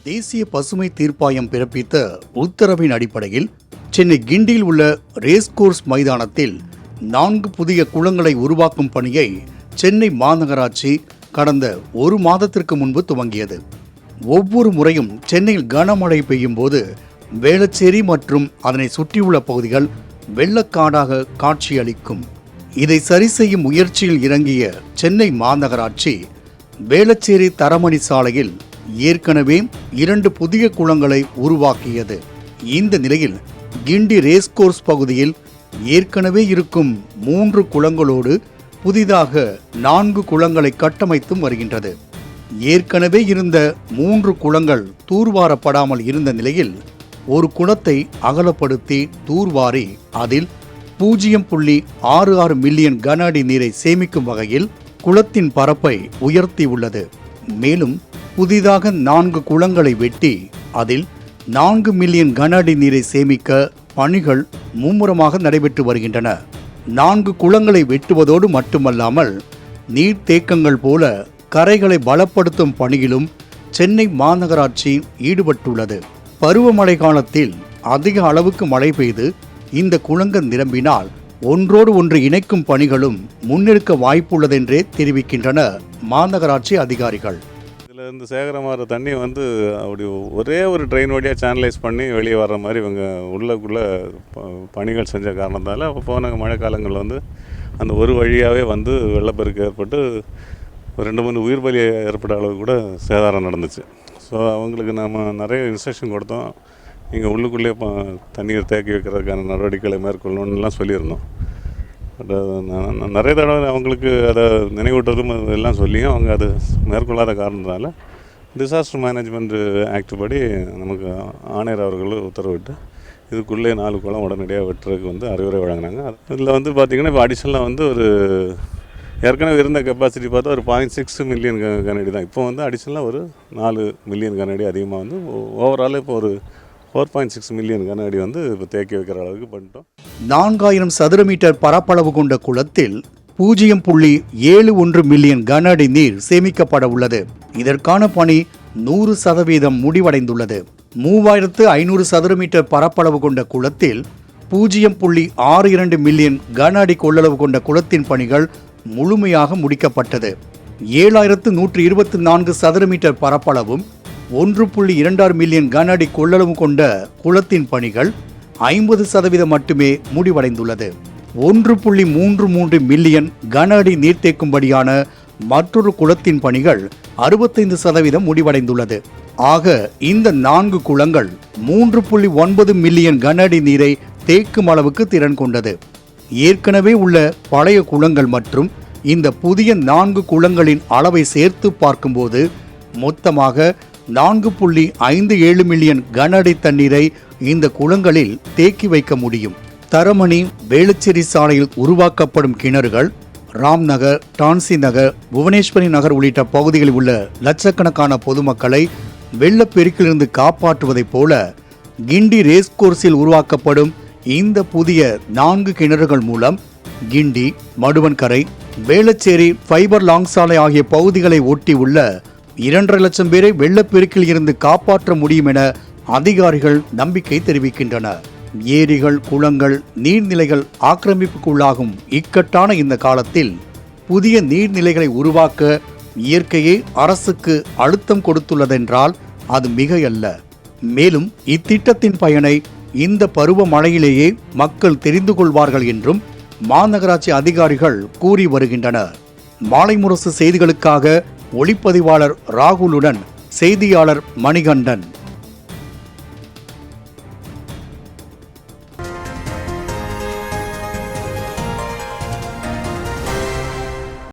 தேசிய பசுமை தீர்ப்பாயம் பிறப்பித்த உத்தரவின் அடிப்படையில் சென்னை கிண்டியில் உள்ள ரேஸ்கோர்ஸ் மைதானத்தில் 4 புதிய குளங்களை உருவாக்கும் பணியை சென்னை மாநகராட்சி கடந்த ஒரு மாதத்திற்கு முன்பு துவங்கியது. ஒவ்வொரு முறையும் சென்னையில் கனமழை பெய்யும் போது வேளச்சேரி மற்றும் அதனை சுற்றியுள்ள பகுதிகள் வெள்ளக்காடாக காட்சியளிக்கும். இதை சரி செய்யும் முயற்சியில் இறங்கிய சென்னை மாநகராட்சி வேளச்சேரி தரமணி சாலையில் ஏற்கனவே 2 புதிய குளங்களை உருவாக்கியது. இந்த நிலையில் கிண்டி ரேஸ்கோர்ஸ் பகுதியில் ஏற்கனவே இருக்கும் 3 குளங்களோடு புதிதாக 4 குளங்களை கட்டமைத்தும் வருகின்றது. ஏற்கனவே இருந்த 3 குளங்கள் தூர்வாரப்படாமல் இருந்த நிலையில் ஒரு குளத்தை அகலப்படுத்தி தூர்வாரி அதில் 0.66 மில்லியன் கன அடி நீரை சேமிக்கும் வகையில் குளத்தின் பரப்பை உயர்த்தியுள்ளது. மேலும் புதிதாக 4 குளங்களை வெட்டி அதில் 4 மில்லியன் கன அடி நீரை சேமிக்க பணிகள் மும்முரமாக நடைபெற்று வருகின்றன. 4 குளங்களை வெட்டுவதோடு மட்டுமல்லாமல் நீர்த்தேக்கங்கள் போல கரைகளை பலப்படுத்தும் பணியிலும் சென்னை மாநகராட்சி ஈடுபட்டுள்ளது. பருவமழை காலத்தில் அதிக அளவுக்கு மழை பெய்து இந்த குளங்கள் நிரம்பினால் ஒன்றோடு ஒன்று இணைக்கும் பணிகளும் முன்னெடுக்க வாய்ப்புள்ளதென்றே தெரிவிக்கின்றனர் மாநகராட்சி அதிகாரிகள். இதில் இருந்து சேகரமாகிற தண்ணி அப்படி ஒரே ஒரு ட்ரெயின் வழியாக சேனலைஸ் பண்ணி வெளியே வர்ற மாதிரி இவங்க உள்ளக்குள்ளே பணிகள் செஞ்ச காரணத்தால் போன மழை காலங்களில் அந்த ஒரு வழியாகவே வெள்ளப்பெருக்கு ஏற்பட்டு 2-3 உயிர் பலி ஏற்பட்ட அளவுக்கு கூட சேதாரம் நடந்துச்சு. ஸோ அவங்களுக்கு நம்ம நிறைய இன்ஸ்ட்ரக்ஷன் கொடுத்தோம். இங்கே உள்ளுக்குள்ளேயே தண்ணீர் தேக்கி வைக்கிறதுக்கான நடவடிக்கைகளை மேற்கொள்ளணும்லாம் சொல்லியிருந்தோம். பட் நிறைய தடவை அவங்களுக்கு அதை நினைவூட்டுறதும் எல்லாம் சொல்லியும் அவங்க அது மேற்கொள்ளாத காரணத்தினால டிசாஸ்டர் மேனேஜ்மெண்ட் ஆக்ட் படி நமக்கு ஆணையர் அவர்கள் உத்தரவிட்டு இதுக்குள்ளே 4 குளம் உடனடியாக வெட்டுறதுக்கு அறிவுரை வழங்கினாங்க. இதில் பார்த்திங்கன்னா இப்போ அடிஷனலாக ஒரு ஏற்கனவே இருந்த கெப்பாசிட்டி பார்த்தா ஒரு 0.6 மில்லியன் கனஅடி தான். இப்போ அடிஷனலாக ஒரு 4 மில்லியன் கனஅடி அதிகமாக ஓவரால் இப்போ ஒரு 4.6 மில்லியன் கன அடி இப்போ தேக்கி வைக்கிற அளவுக்கு பண்ணிட்டோம். 4000 சதுர மீட்டர் பரப்பளவு கொண்ட குளத்தில் 0.71 மில்லியன் கன அடி நீர் சேமிக்கப்பட உள்ளது. இதற்கான பணி 100% முடிவடைந்துள்ளது. 3500 சதுர மீட்டர் பரப்பளவு கொண்ட குளத்தில் 0.62 மில்லியன் கன அடி கொள்ளளவு கொண்ட குளத்தின் பணிகள் முழுமையாக முடிக்கப்பட்டது. 7124 சதுர மீட்டர் பரப்பளவும் 1.26 மில்லியன் கன அடி கொள்ளளவு கொண்ட குளத்தின் பணிகள் 50% மட்டுமே முடிவடைந்துள்ளது. 1.33 மில்லியன் கன அடி நீர்த்தேக்கும்படியான மற்றொரு குளத்தின் பணிகள் 65% முடிவடைந்துள்ளது. ஆக இந்த 4 குளங்கள் 3.9 மில்லியன் கன அடி நீரை தேக்கும் அளவுக்கு திறன் கொண்டது. ஏற்கனவே உள்ள பழைய குளங்கள் மற்றும் இந்த புதிய 4 குளங்களின் அளவை சேர்த்து பார்க்கும்போது மொத்தமாக 4.57 மில்லியன் கன அடி தண்ணீரை இந்த குளங்களில் தேக்கி வைக்க முடியும். தரமணி வேளச்சேரி சாலையில் உருவாக்கப்படும் கிணறுகள் ராம்நகர், டான்சி நகர், புவனேஸ்வரி நகர் உள்ளிட்ட பகுதிகளில் உள்ள லட்சக்கணக்கான பொதுமக்களை வெள்ளப்பெருக்கிலிருந்து காப்பாற்றுவதைப் போல கிண்டி ரேஸ்கோர்ஸில் உருவாக்கப்படும் இந்த புதிய 4 கிணறுகள் மூலம் கிண்டி, மடுவன்கரை, வேளச்சேரி, ஃபைபர் லாங் சாலை ஆகிய பகுதிகளை ஒட்டி உள்ள 2.5 லட்சம் பேரை வெள்ளப்பெருக்கில் இருந்து காப்பாற்ற முடியும் என அதிகாரிகள் நம்பிக்கை தெரிவிக்கின்றனர். ஏரிகள், குளங்கள், நீர்நிலைகள் ஆக்கிரமிப்புக்குள்ளாகும் இக்கட்டான இந்த காலத்தில் புதிய நீர்நிலைகளை உருவாக்க இயற்கையே அரசுக்கு அழுத்தம் கொடுத்துள்ளதென்றால் அது மிகையல்ல. மேலும் இத்திட்டத்தின் பயனை இந்த பருவ மழையிலேயே மக்கள் தெரிந்து கொள்வார்கள் என்றும் மாநகராட்சி அதிகாரிகள் கூறி வருகின்றனர். மாலை முரசு செய்திகளுக்காக ஒளிப்பதிவாளர் ராகுலுடன் செய்தியாளர் மணிகண்டன்.